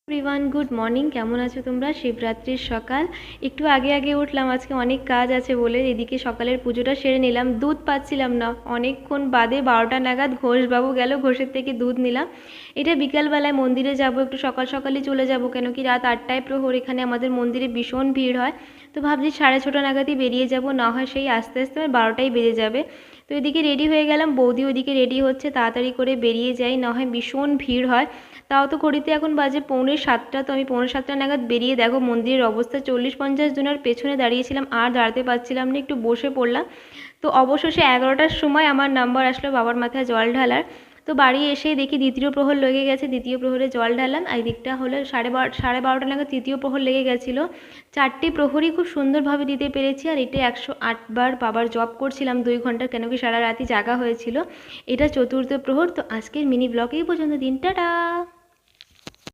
Everyone, good morning. কেমন আছো তোমরা? শিবরাত্রির সকাল, একটু আগে আগে উঠলাম, আজকে অনেক কাজ আছে বলে। এদিকে সকালের পুজোটা সেরে নিলাম। দুধ পাচ্ছিলাম না, অনেকক্ষণ বাদে 12টা নাগাদ ঘোষবাবু গেল, ঘোষের থেকে দুধ নিলাম। এটা বিকালবেলায় মন্দিরে যাব, একটু সকাল সকালই চলে যাব, কেন কি রাত 8টায় প্রহর, এখানে আমাদের মন্দিরে ভীষণ ভিড় হয়। তো ভাবছি 6:30 নাগাদই বেরিয়ে যাব, না হয় সেই আস্তে আস্তে 12টাই বেজে যাবে। তো এদিকে রেডি হয়ে গেলাম, বৌদি ওদিকে রেডি হচ্ছে, তাড়াতাড়ি করে বেরিয়ে যাই, না হয় ভীষণ ভিড় হয়। তাও তো ঘড়িতে এখন বাজে 6:45। তো আমি 6:45 নাগাদ বেরিয়ে দেখো মন্দিরের অবস্থা, 40-50 জনের পেছনে দাঁড়িয়েছিলাম, আর দাঁড়াতে পারছিলাম না, একটু বসে পড়লাম। তো অবশেষে 11টার সময় আমার নাম্বার আসলো বাবার মাথায় জল ঢালার। তো বাড়ি এসে দেখি দ্বিতীয় প্রহর লেগে গেছে, দ্বিতীয় প্রহরে জল ঢালাম। আর দিকটা হলো 12:30 নাগাদ তৃতীয় প্রহর লেগে গেছিলো। 4টে প্রহরই খুব সুন্দরভাবে দিতে পেরেছি। আর এটা 108 বার বাবার জপ করছিলাম 2 ঘন্টা, কেন কি সারা রাতি জাগা হয়েছিল। এটা চতুর্থ প্রহর। তো আজকের মিনি ব্লগ এই পর্যন্ত। দিন টাটা।